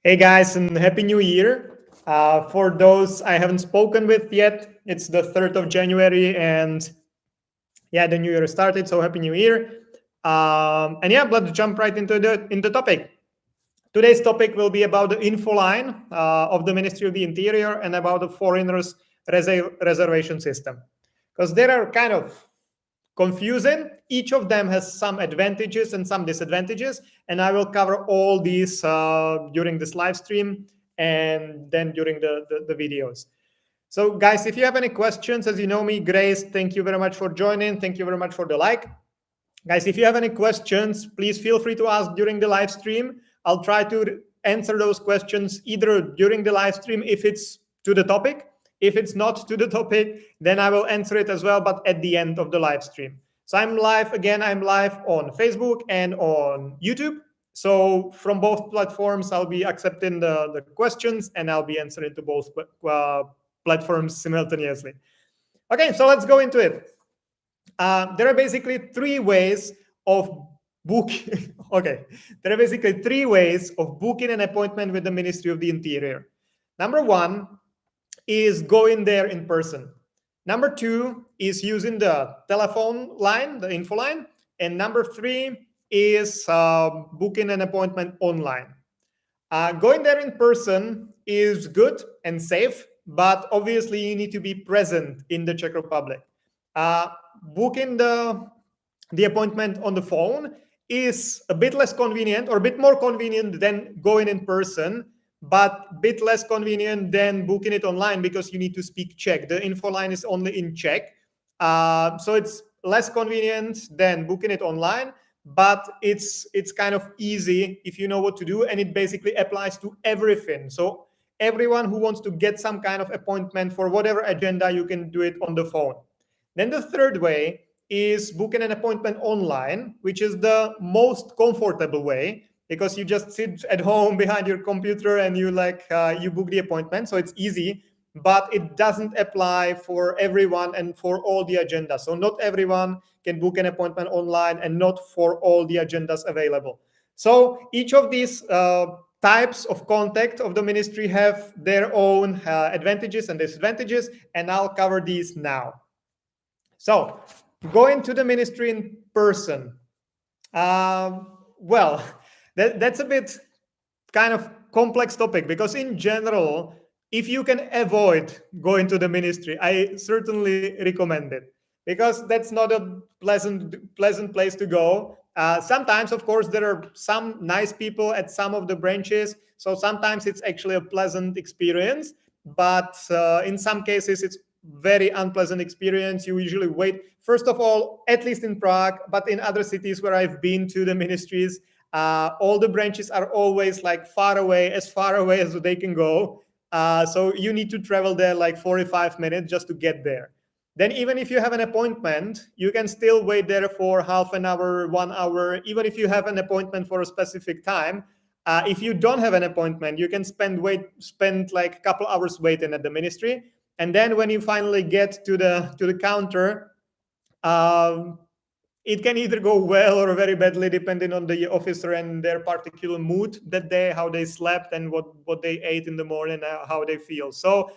Hey guys, and Happy New Year. For those I haven't spoken with yet, it's the 3rd of January and yeah, the new year started, so Happy New Year. And yeah, let's jump right into the topic. Today's topic will be about the info line of the Ministry of the Interior and about the foreigners reservation system. Because they are kind of confusing. Each of them has some advantages and some disadvantages, and I will cover all these during this live stream and then during the videos. So guys, if you have any questions, as you know me, Grace, thank you very much for joining. Thank you very much for the like. Guys, if you have any questions, please feel free to ask during the live stream. I'll try to answer those questions either during the live stream if it's to the topic. If it's not to the topic, then I will answer it as well, but at the end of the live stream. So I'm live on Facebook and on YouTube. So from both platforms, I'll be accepting the questions and I'll be answering to both platforms simultaneously. Okay, so let's go into it. There are basically three ways of booking. Okay, there are basically three ways of booking an appointment with the Ministry of the Interior. Number one is going there in person. Number two is using the telephone line, the info line. And number three is booking an appointment online. Going there in person is good and safe, but obviously you need to be present in the Czech Republic. Booking the appointment on the phone is a bit less convenient or a bit more convenient than going in person, but a bit less convenient than booking it online because you need to speak Czech. The info line is only in Czech. So it's less convenient than booking it online, but it's kind of easy if you know what to do, and it basically applies to everything. So everyone who wants to get some kind of appointment for whatever agenda, you can do it on the phone. Then the third way is booking an appointment online, which is the most comfortable way, because you just sit at home behind your computer and you book the appointment. So it's easy, but it doesn't apply for everyone and for all the agendas. So not everyone can book an appointment online and not for all the agendas available. So each of these types of contact of the ministry have their own advantages and disadvantages, and I'll cover these now. So going to the ministry in person. Well, that's a bit kind of complex topic, because in general, if you can avoid going to the ministry, I certainly recommend it, because that's not a pleasant place to go. Sometimes, of course, there are some nice people at some of the branches, so sometimes it's actually a pleasant experience, but in some cases it's very unpleasant experience. You usually wait, first of all, at least in Prague, but in other cities where I've been to the ministries, all the branches are always like far away as they can go. So you need to travel there like 45 minutes just to get there. Then even if you have an appointment, you can still wait there for half an hour, 1 hour, even if you have an appointment for a specific time. If you don't have an appointment, you can spend like a couple hours waiting at the ministry. And then when you finally get to the counter, it can either go well or very badly, depending on the officer and their particular mood that day, how they slept and what they ate in the morning, how they feel. So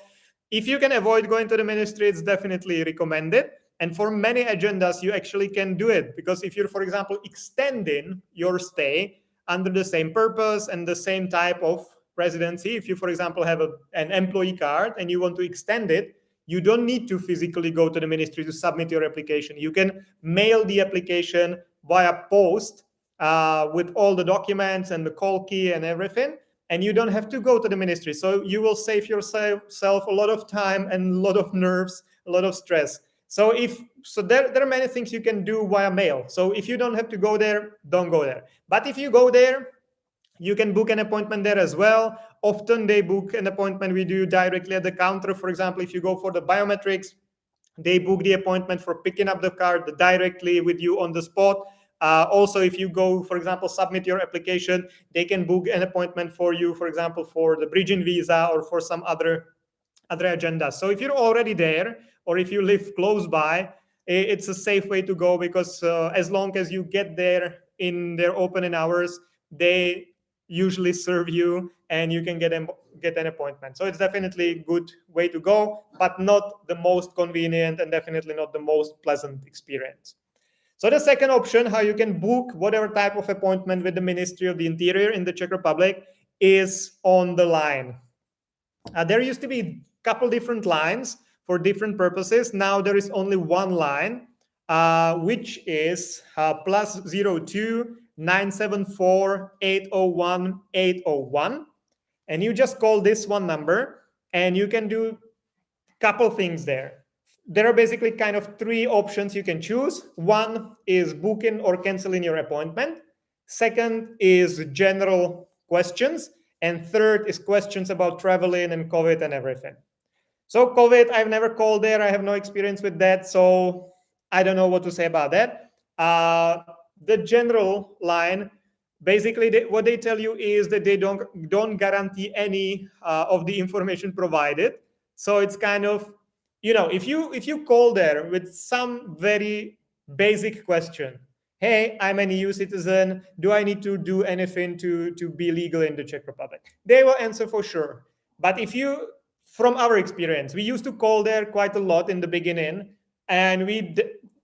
if you can avoid going to the ministry, it's definitely recommended. And for many agendas, you actually can do it, because if you're, for example, extending your stay under the same purpose and the same type of residency, if you, for example, have an employee card and you want to extend it, you don't need to physically go to the ministry to submit your application. You can mail the application via post with all the documents and the call key and everything, and you don't have to go to the ministry. So you will save yourself a lot of time and a lot of nerves, a lot of stress. So there are many things you can do via mail. So if you don't have to go there, don't go there. But if you go there, you can book an appointment there as well. Often they book an appointment with you directly at the counter. For example, if you go for the biometrics, they book the appointment for picking up the card directly with you on the spot. Also, if you go, for example, submit your application, they can book an appointment for you, for example, for the bridging visa or for some other agenda. So if you're already there, or if you live close by, it's a safe way to go, because as long as you get there in their opening hours, usually serve you and you can get an appointment. So it's definitely a good way to go, but not the most convenient and definitely not the most pleasant experience. So the second option, how you can book whatever type of appointment with the Ministry of the Interior in the Czech Republic, is on the line. There used to be a couple different lines for different purposes. Now there is only one line, which is +02 974 801 801. And you just call this one number and you can do a couple things there. There are basically kind of three options you can choose. One is booking or canceling your appointment. Second is general questions. And third is questions about traveling and COVID and everything. So COVID, I've never called there. I have no experience with that. So I don't know what to say about that. The general line, basically what they tell you is that they don't guarantee any of the information provided. So it's kind of, if you call there with some very basic question, hey, I'm an EU citizen, do I need to do anything to be legal in the Czech Republic? They will answer for sure. But from our experience, we used to call there quite a lot in the beginning, and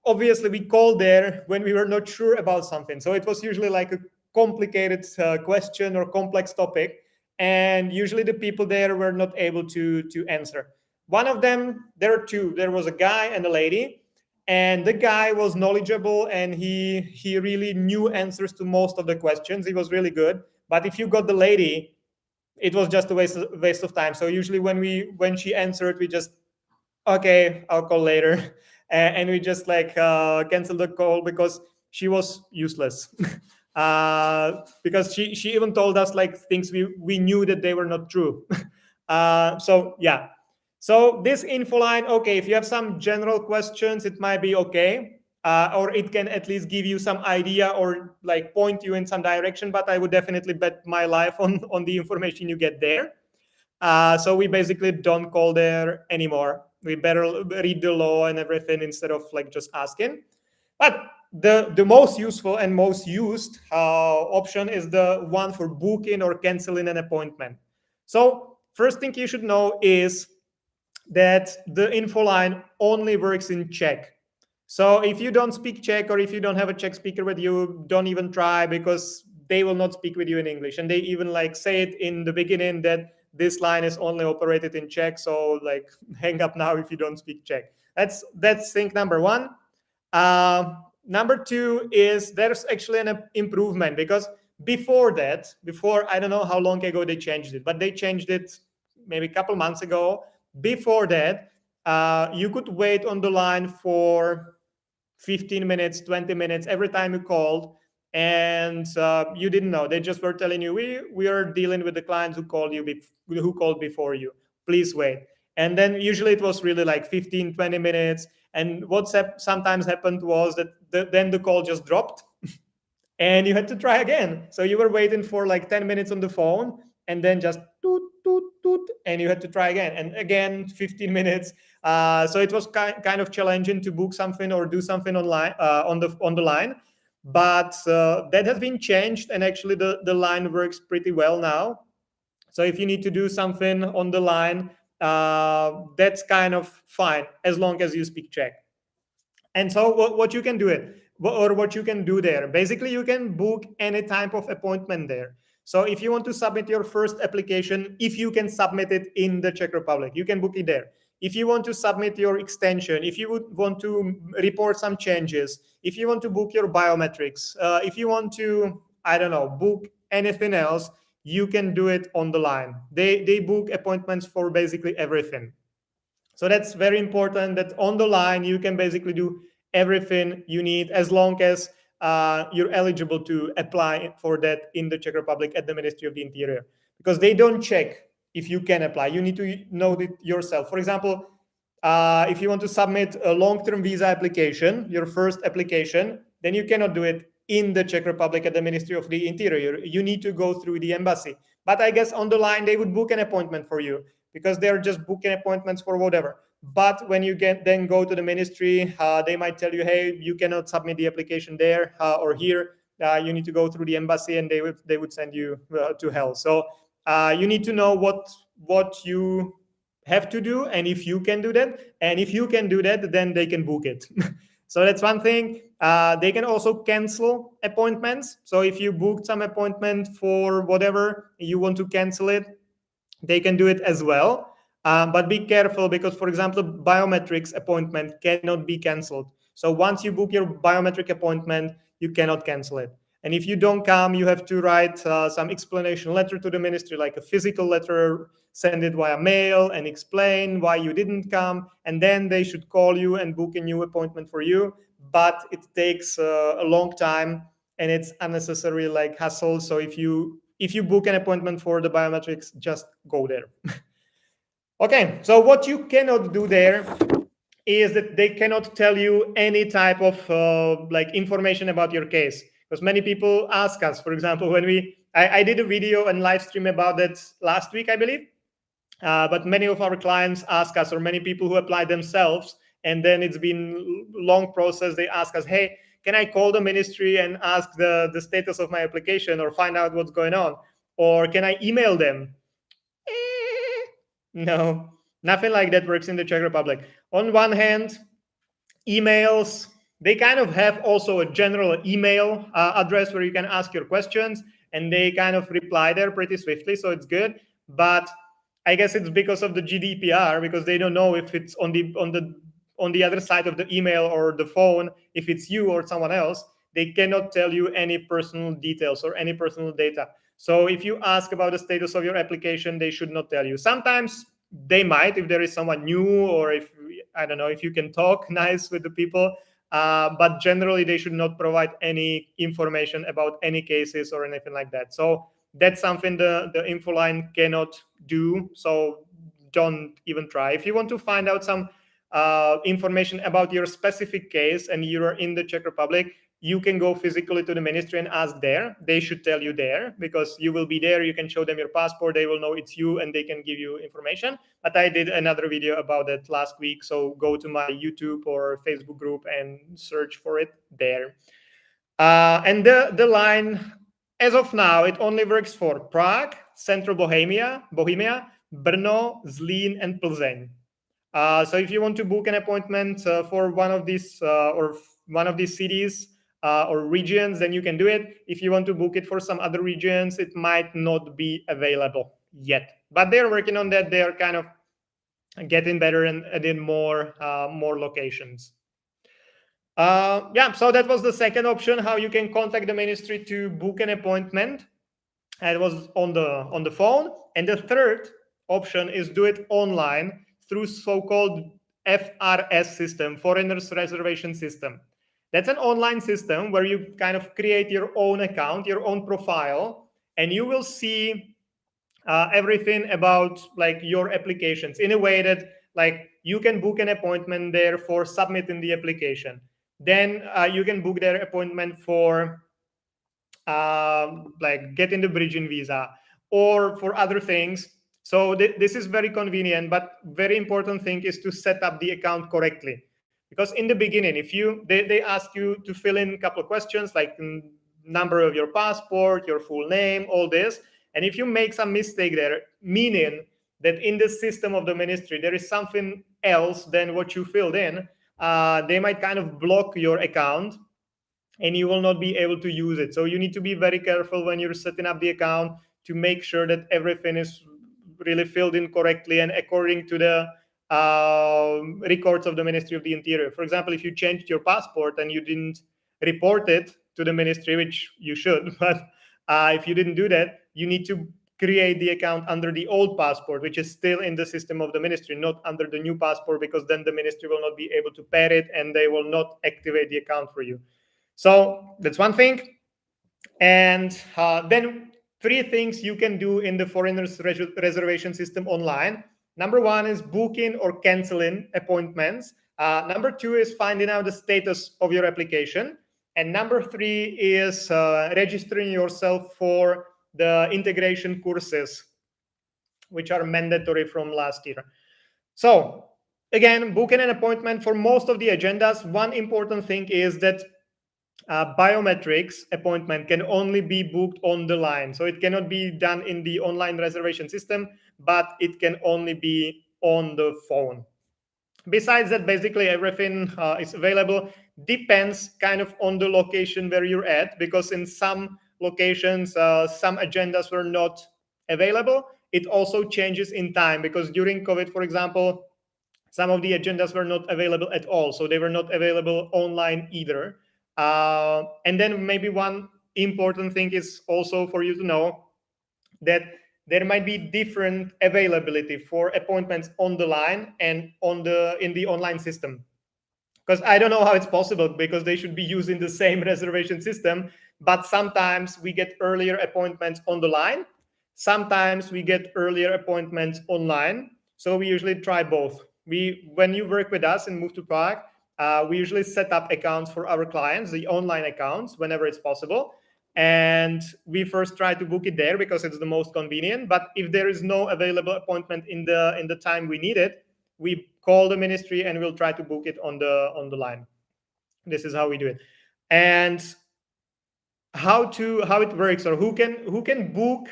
obviously we called there when we were not sure about something. So it was usually like a complicated question or complex topic, and usually the people there were not able to answer. One of them, there are two. There was a guy and a lady, and the guy was knowledgeable and he really knew answers to most of the questions. He was really good. But if you got the lady, it was just a waste of time. So usually when she answered, we just, okay, I'll call later. And we just canceled the call because she was useless. Because she even told us things we knew that they were not true. So yeah. So this info line, okay, if you have some general questions, it might be okay. Or it can at least give you some idea or point you in some direction, but I would definitely bet my life on the information you get there. So we basically don't call there anymore. We better read the law and everything instead of just asking. But the most useful and most used option is the one for booking or canceling an appointment. So first thing you should know is that the info line only works in Czech. So if you don't speak Czech or if you don't have a Czech speaker with you, don't even try, because they will not speak with you in English. And they even say it in the beginning that this line is only operated in Czech. So hang up now if you don't speak Czech. That's thing number one. Number two is there's actually an improvement, because before, I don't know how long ago they changed it, but they changed it maybe a couple months ago. Before that, you could wait on the line for 15 minutes, 20 minutes every time you called, and you didn't know. They just were telling you, we are dealing with the clients who called before you. Please wait. And then usually it was really 15, 20 minutes. And what sometimes happened was that then the call just dropped and you had to try again. So you were waiting for 10 minutes on the phone, and then just toot, toot, toot, and you had to try again. And again, 15 minutes. So it was kind of challenging to book something or do something online on the line. But that has been changed, and actually the line works pretty well now. So if you need to do something on the line, that's kind of fine as long as you speak Czech. And so what you can do there, basically you can book any type of appointment there. So if you want to submit your first application, if you can submit it in the Czech Republic, you can book it there. If you want to submit your extension, if you would want to report some changes, if you want to book your biometrics, if you want to, I don't know, book anything else, you can do it on the line. They book appointments for basically everything. So that's very important, that on the line, you can basically do everything you need as long as you're eligible to apply for that in the Czech Republic at the Ministry of the Interior, because they don't check if you can apply. You need to know it yourself. For example, if you want to submit a long-term visa application, your first application, then you cannot do it in the Czech Republic at the Ministry of the Interior. You need to go through the embassy. But I guess on the line, they would book an appointment for you, because they're just booking appointments for whatever. But when you then go to the ministry, they might tell you, hey, you cannot submit the application there or here. you need to go through the embassy, and they would send you to hell. So you need to know what you have to do, and if you can do that. And if you can do that, then they can book it. So that's one thing. They can also cancel appointments. So if you booked some appointment for whatever, you want to cancel it, they can do it as well. But be careful, because, for example, biometrics appointment cannot be canceled. So once you book your biometric appointment, you cannot cancel it. And if you don't come, you have to write some explanation letter to the ministry, like a physical letter, send it via mail and explain why you didn't come. And then they should call you and book a new appointment for you. But it takes a long time, and it's unnecessary like hassle. So if you book an appointment for the biometrics, just go there. Okay, so what you cannot do there is that they cannot tell you any type of like information about your case. Because many people ask us, for example, when I did a video and live stream about that last week, I believe. But many of our clients ask us, or many people who apply themselves, and then it's been long process. They ask us, hey, can I call the ministry and ask the status of my application or find out what's going on? Or can I email them? No, nothing like that works in the Czech Republic. On one hand, emails, they kind of have also a general email address where you can ask your questions, and they kind of reply there pretty swiftly, so it's good. But I guess it's because of the GDPR, because they don't know if it's on the other side of the email or the phone, if it's you or someone else. They cannot tell you any personal details or any personal data. So if you ask about the status of your application, they should not tell you. Sometimes they might, if there is someone new, or if, I don't know, if you can talk nice with the people. But generally, they should not provide any information about any cases or anything like that. So that's something the info line cannot do. So don't even try. If you want to find out some information about your specific case and you're in the Czech Republic, you can go physically to the ministry and ask there. They should tell you there, because you will be there. You can show them your passport. They will know it's you, and they can give you information. But I did another video about it last week. So go to my YouTube or Facebook group and search for it there. And the line, as of now, it only works for Prague, Central Bohemia, Brno, Zlín, and Plzeň. So if you want to book an appointment for one of these cities or regions, then you can do it. If you want to book it for some other regions, it might not be available yet. But they're working on that. They're kind of getting better and adding more locations. Yeah, so that was the second option, how you can contact the ministry to book an appointment. And it was on the phone. And the third option is do it online through so-called FRS system, Foreigners Reservation System. That's an online system where you kind of create your own account, your own profile, and you will see everything about like your applications in a way that like you can book an appointment there for submitting the application. Then you can book their appointment for like getting the bridging visa or for other things. So this is very convenient, but very important thing is to set up the account correctly. Because in the beginning, if they ask you to fill in a couple of questions like number of your passport, your full name, all this. And if you make some mistake there, meaning that in the system of the ministry, there is something else than what you filled in, they might kind of block your account and you will not be able to use it. So you need to be very careful when you're setting up the account to make sure that everything is really filled in correctly and according to the records of the Ministry of the Interior. For example, if you changed your passport and you didn't report it to the ministry, which you should, but if you didn't do that, you need to create the account under the old passport, which is still in the system of the ministry, not under the new passport, because then the ministry will not be able to pair it and they will not activate the account for you. So that's one thing. And then three things you can do in the Foreigners Reservation System online. Number one is booking or canceling appointments. Number two is finding out the status of your application. And number three is registering yourself for the integration courses, which are mandatory from last year. So again, booking an appointment for most of the agendas. One important thing is that biometrics appointment can only be booked on the line. So it cannot be done in the online reservation system, but it can only be on the phone. Besides that, basically everything is available. Depends kind of on the location where you're at, because in some locations, some agendas were not available. It also changes in time, because during COVID, for example, some of the agendas were not available at all. So they were not available online either. And then maybe one important thing is also for you to know that there might be different availability for appointments on the line and in the online system. Because I don't know how it's possible, because they should be using the same reservation system, but sometimes we get earlier appointments on the line, sometimes we get earlier appointments online. So we usually try both. When you work with us and move to Prague, we usually set up accounts for our clients, the online accounts, whenever it's possible. And we first try to book it there because it's the most convenient. But if there is no available appointment in the time we need it, we call the ministry and we'll try to book it on the line. This is how we do it. And how it works, or who can book,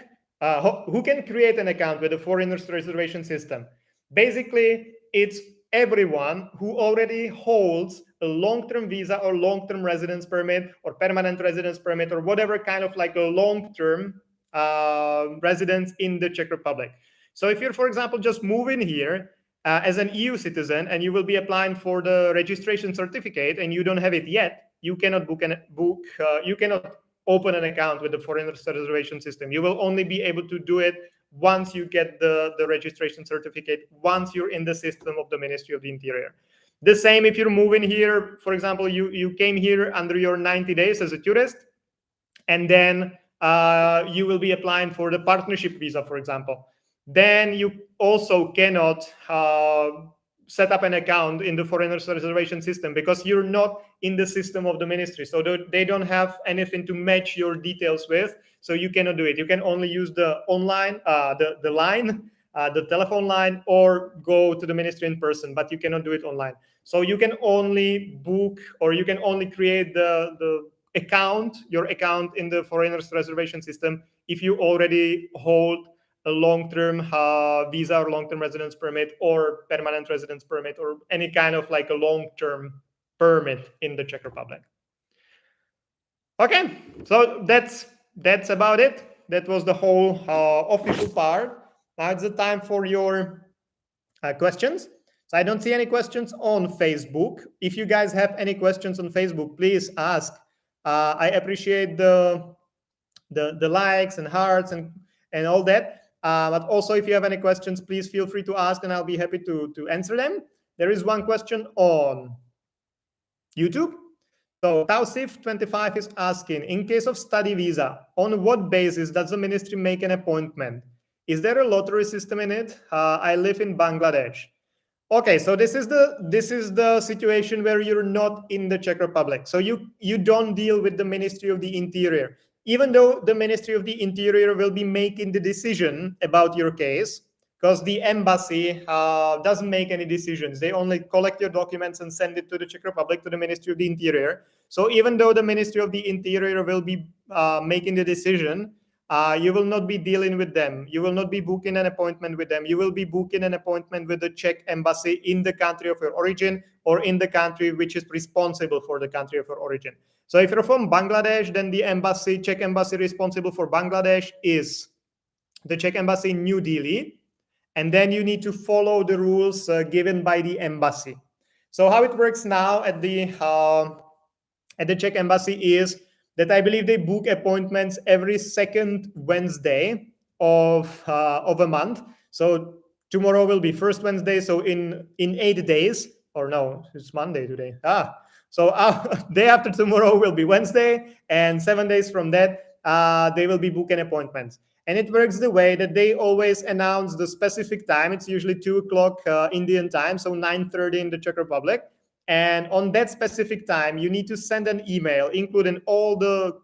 who can create an account with the foreigners reservation system. Basically, it's everyone who already holds a long-term visa or long-term residence permit or permanent residence permit or whatever kind of like a long-term residence in the Czech Republic. So if you're, for example, just moving here as an EU citizen and you will be applying for the registration certificate and you don't have it yet, you cannot you cannot open an account with the foreigners reservation system. You will only be able to do it once you get the registration certificate, once you're in the system of the Ministry of the Interior. The same if you're moving here, for example, you came here under your 90 days as a tourist, and then you will be applying for the partnership visa, for example. Then you also cannot set up an account in the foreigners reservation system because you're not in the system of the ministry. So they don't have anything to match your details with. So you cannot do it. You can only use the online, the line, the telephone line, or go to the ministry in person, but you cannot do it online. So you can only book, or you can only create your account in the foreigners reservation system if you already hold a long-term visa or long-term residence permit or permanent residence permit or any kind of like a long-term permit in the Czech Republic. Okay, so that's about it. That was the whole official part. Now it's the time for your questions. So I don't see any questions on Facebook. If you guys have any questions on Facebook, please ask. I appreciate the likes and hearts and all that. But also, if you have any questions, please feel free to ask, and I'll be happy to answer them. There is one question on YouTube. So Tausif25 is asking, in case of study visa, on what basis does the ministry make an appointment? Is there a lottery system in it? I live in Bangladesh. Okay, so this is the situation where you're not in the Czech Republic. So you don't deal with the Ministry of the Interior. Even though the Ministry of the Interior will be making the decision about your case, because the embassy doesn't make any decisions. They only collect your documents and send it to the Czech Republic, to the Ministry of the Interior. So even though the Ministry of the Interior will be making the decision, you will not be dealing with them. You will not be booking an appointment with them. You will be booking an appointment with the Czech embassy in the country of your origin, or in the country which is responsible for the country of your origin. So if you're from Bangladesh, then the Czech embassy responsible for Bangladesh is the Czech embassy in New Delhi. And then you need to follow the rules given by the embassy. So how it works now at the Czech embassy is that I believe they book appointments every second Wednesday of a month. So tomorrow will be first Wednesday. So in 8 days, or no, it's Monday today. So day after tomorrow will be Wednesday, and 7 days from that, they will be booking appointments. And it works the way that they always announce the specific time. It's usually 2 o'clock Indian time, so 9:30 in the Czech Republic. And on that specific time, you need to send an email, including all the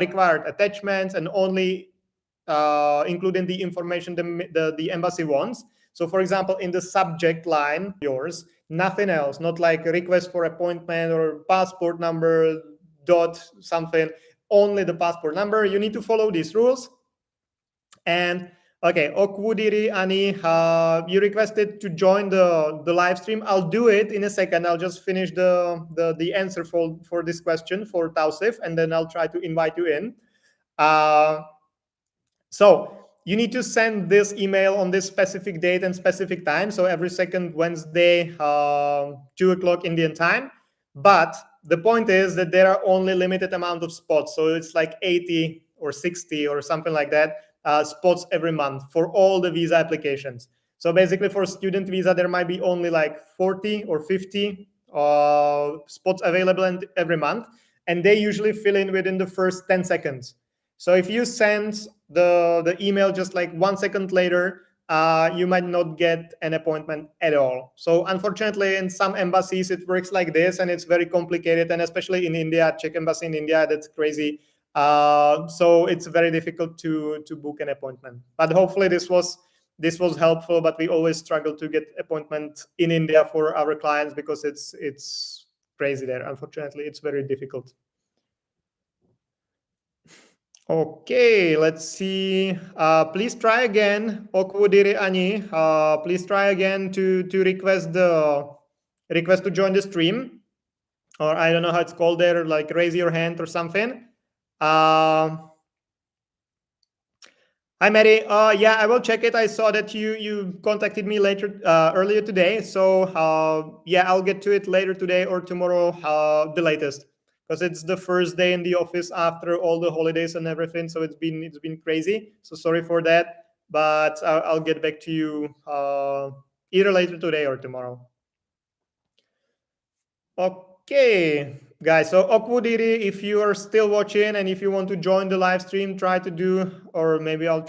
required attachments and only including the information the embassy wants. So, for example, in the subject line, yours, nothing else, not like a request for appointment or passport number, dot something, only the passport number. You need to follow these rules. And okay, Okwudiri Ani, you requested to join the live stream. I'll do it in a second. I'll just finish the answer for this question for Tausif, and then I'll try to invite you in. So you need to send this email on this specific date and specific time. So every second Wednesday, 2:00 Indian time. But the point is that there are only limited amount of spots. So it's like 80 or 60 or something like that spots every month for all the visa applications. So basically for student visa, there might be only like 40 or 50 spots available every month. And they usually fill in within the first 10 seconds. So if you send the email just like 1 second later, you might not get an appointment at all. So unfortunately, in some embassies, it works like this, and it's very complicated. And especially in India, Czech embassy in India, that's crazy. So it's very difficult to book an appointment. But hopefully this was helpful. But we always struggle to get appointment in India for our clients because it's crazy there. Unfortunately, it's very difficult. Okay, let's see. Please try again, Okwudiri Ani. Please try again to request to join the stream, or I don't know how it's called there, like raise your hand or something. Hi, Mary. Yeah, I will check it. I saw that you contacted me earlier today. So yeah, I'll get to it later today or tomorrow, the latest. Because it's the first day in the office after all the holidays and everything, so it's been crazy. So sorry for that, but I'll get back to you either later today or tomorrow. Okay, guys. So Okwudiri, if you are still watching and if you want to join the live stream, try to do, or maybe I'll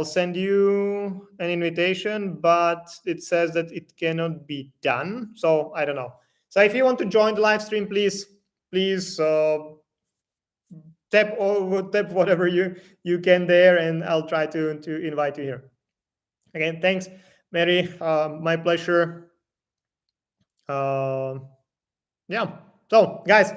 send you an invitation, but it says that it cannot be done. So I don't know. So if you want to join the live stream, please tap whatever you can there, and I'll try to invite you here. Again, thanks, Mary. My pleasure. Yeah. So, guys,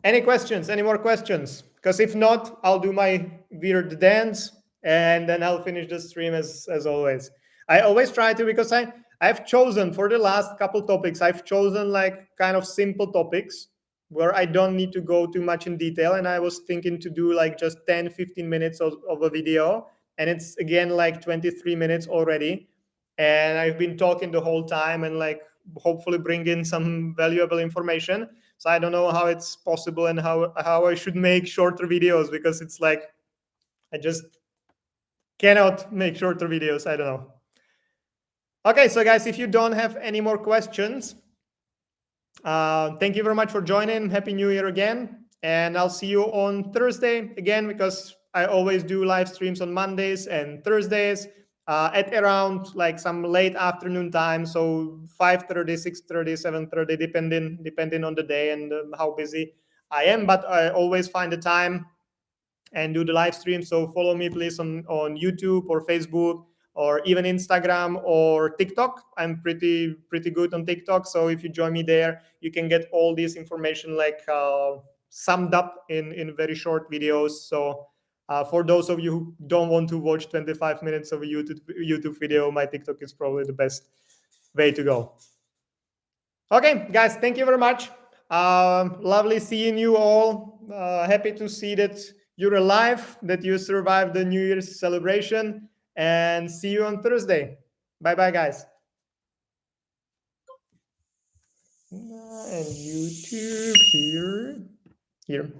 any questions? Any more questions? Because if not, I'll do my weird dance, and then I'll finish the stream as always. I always try to, because I've chosen for the last couple topics, I've chosen like kind of simple topics where I don't need to go too much in detail. And I was thinking to do like just 10-15 minutes of a video. And it's again like 23 minutes already. And I've been talking the whole time and like hopefully bring in some valuable information. So I don't know how it's possible and how I should make shorter videos, because it's like I just cannot make shorter videos. I don't know. Okay, so guys, if you don't have any more questions, thank you very much for joining. Happy New Year again. And I'll see you on Thursday again, because I always do live streams on Mondays and Thursdays at around like some late afternoon time. So 5:30, 6:30, 7:30, depending on the day and how busy I am. But I always find the time and do the live stream. So follow me, please, on YouTube or Facebook, or even Instagram or TikTok. I'm pretty good on TikTok. So if you join me there, you can get all this information like summed up in very short videos. So for those of you who don't want to watch 25 minutes of a YouTube video, my TikTok is probably the best way to go. Okay, guys, thank you very much. Lovely seeing you all. Happy to see that you're alive, that you survived the New Year's celebration. And see you on Thursday. Bye-bye, guys. And YouTube here.